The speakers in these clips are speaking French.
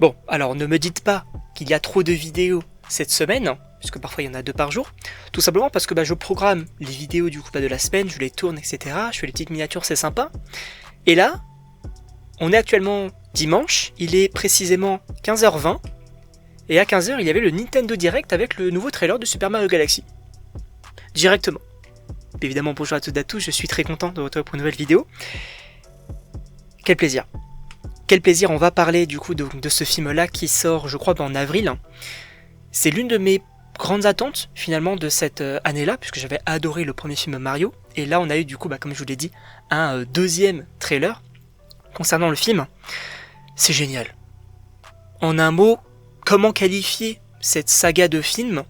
Bon, alors ne me dites pas qu'il y a trop de vidéos cette semaine, puisque parfois il y en a 2 par jour, tout simplement parce que je programme les vidéos du coup de la semaine, je les tourne, etc. Je fais les petites miniatures, c'est sympa. Et là, on est actuellement dimanche, il est précisément 15h20, et à 15h il y avait le Nintendo Direct avec le nouveau trailer de Super Mario Galaxy. Directement. Évidemment, bonjour à toutes et à tous, je suis très content de vous retrouver pour une nouvelle vidéo. Quel plaisir. Quel plaisir, on va parler du coup de ce film-là qui sort, je crois, en avril. C'est l'une de mes grandes attentes, finalement, de cette année-là, puisque j'avais adoré le premier film Mario. Et là, on a eu, du coup, comme je vous l'ai dit, un deuxième trailer concernant le film. C'est génial. En un mot, comment qualifier cette saga de films ?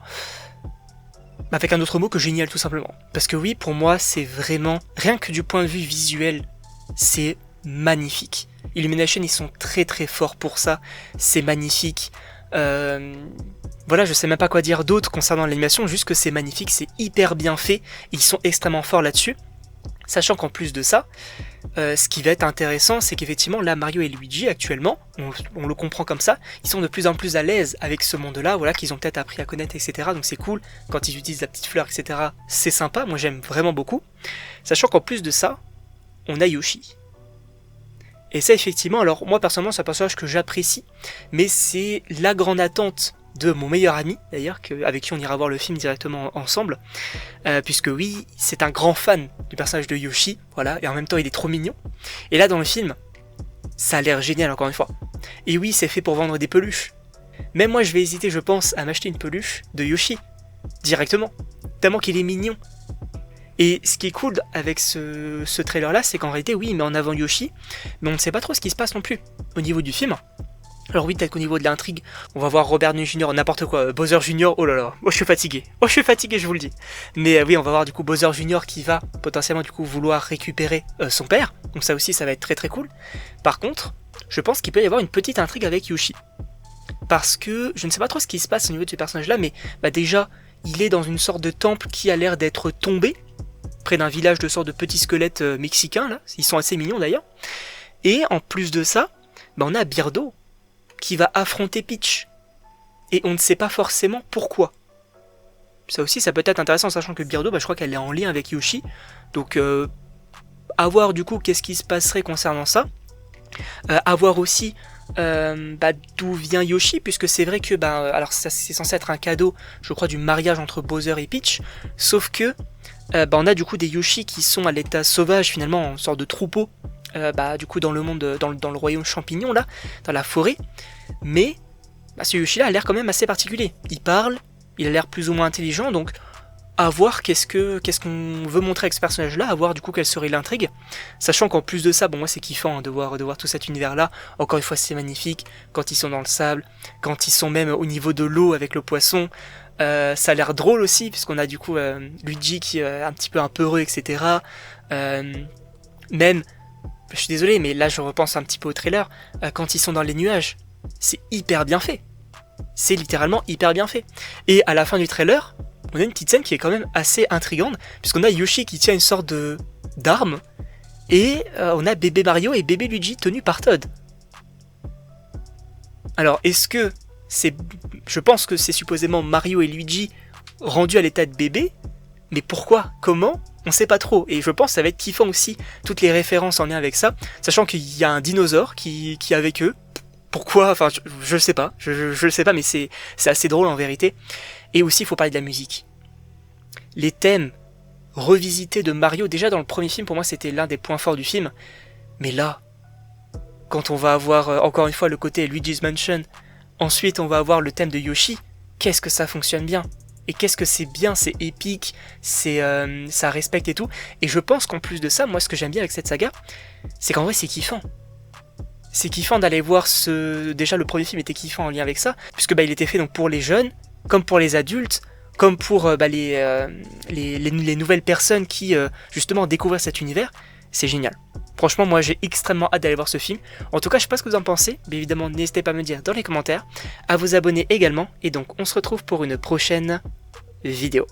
Avec un autre mot que génial, tout simplement. Parce que oui, pour moi, c'est vraiment, rien que du point de vue visuel, c'est magnifique. Illumination, ils sont très très forts pour ça, c'est magnifique. Voilà, je sais même pas quoi dire d'autre concernant l'animation, juste que c'est magnifique, c'est hyper bien fait, ils sont extrêmement forts là-dessus. Sachant qu'en plus de ça, ce qui va être intéressant, c'est qu'effectivement, là, Mario et Luigi, actuellement, on le comprend comme ça, ils sont de plus en plus à l'aise avec ce monde-là, voilà, qu'ils ont peut-être appris à connaître, etc. Donc c'est cool, quand ils utilisent la petite fleur, etc., c'est sympa, moi j'aime vraiment beaucoup. Sachant qu'en plus de ça, on a Yoshi. Et ça, effectivement, alors moi personnellement, c'est un personnage que j'apprécie, mais c'est la grande attente de mon meilleur ami, d'ailleurs, avec qui on ira voir le film directement ensemble, puisque oui, c'est un grand fan du personnage de Yoshi, voilà, et en même temps, il est trop mignon. Et là, dans le film, ça a l'air génial, encore une fois. Et oui, c'est fait pour vendre des peluches. Même moi, je vais hésiter, je pense, à m'acheter une peluche de Yoshi, directement, tellement qu'il est mignon. Et ce qui est cool avec ce trailer-là, c'est qu'en réalité, oui, il met en avant Yoshi, mais on ne sait pas trop ce qui se passe non plus au niveau du film. Alors oui, peut-être qu'au niveau de l'intrigue, on va voir Robert Downey Jr., n'importe quoi, Bowser Jr., oh là là, je suis fatigué, je vous le dis. Mais oui, on va voir du coup Bowser Jr. qui va potentiellement du coup vouloir récupérer son père, donc ça aussi, ça va être très très cool. Par contre, je pense qu'il peut y avoir une petite intrigue avec Yoshi. Parce que je ne sais pas trop ce qui se passe au niveau de ce personnage-là, mais déjà, il est dans une sorte de temple qui a l'air d'être tombé, près d'un village de sorte de petits squelettes mexicains, là, ils sont assez mignons d'ailleurs. Et en plus de ça, on a Birdo qui va affronter Peach. Et on ne sait pas forcément pourquoi. Ça aussi, ça peut être intéressant, sachant que Birdo, je crois qu'elle est en lien avec Yoshi. Donc, à voir du coup qu'est-ce qui se passerait concernant ça. À voir aussi d'où vient Yoshi, puisque c'est vrai que, alors ça, c'est censé être un cadeau, je crois, du mariage entre Bowser et Peach. Sauf que, on a du coup des Yoshi qui sont à l'état sauvage, finalement, en sorte de troupeau. Du coup dans le monde, dans le royaume champignon là, dans la forêt, mais ce Yoshi là a l'air quand même assez particulier. Il parle, il a l'air plus ou moins intelligent, donc à voir qu'est-ce qu'on veut montrer avec ce personnage là, à voir du coup quelle serait l'intrigue, sachant qu'en plus de ça, moi c'est kiffant de voir tout cet univers là, encore une fois c'est magnifique, quand ils sont dans le sable, quand ils sont même au niveau de l'eau avec le poisson, ça a l'air drôle aussi, puisqu'on a du coup Luigi qui est un petit peu peureux, etc. Même je suis désolé, mais là je repense un petit peu au trailer, quand ils sont dans les nuages, c'est hyper bien fait. C'est littéralement hyper bien fait. Et à la fin du trailer, on a une petite scène qui est quand même assez intrigante, puisqu'on a Yoshi qui tient une sorte d'arme, et on a bébé Mario et bébé Luigi tenus par Todd. Alors, est-ce que c'est... Je pense que c'est supposément Mario et Luigi rendus à l'état de bébé, mais pourquoi ? Comment ? On sait pas trop, et je pense que ça va être kiffant aussi, toutes les références en lien avec ça, sachant qu'il y a un dinosaure qui est avec eux. Pourquoi ? Enfin, je le sais pas, je le sais pas, mais c'est assez drôle en vérité. Et aussi, il faut parler de la musique. Les thèmes revisités de Mario, déjà dans le premier film, pour moi, c'était l'un des points forts du film. Mais là, quand on va avoir, encore une fois, le côté Luigi's Mansion, ensuite on va avoir le thème de Yoshi, qu'est-ce que ça fonctionne bien ? Et qu'est-ce que c'est bien, c'est épique, ça respecte et tout. Et je pense qu'en plus de ça, moi ce que j'aime bien avec cette saga, c'est qu'en vrai c'est kiffant. C'est kiffant d'aller voir Déjà le premier film était kiffant en lien avec ça, puisque il était fait donc pour les jeunes, comme pour les adultes, comme pour les nouvelles personnes qui justement découvrent cet univers. C'est génial. Franchement, moi j'ai extrêmement hâte d'aller voir ce film. En tout cas, je sais pas ce que vous en pensez, mais évidemment n'hésitez pas à me dire dans les commentaires, à vous abonner également, et donc on se retrouve pour une prochaine vidéo.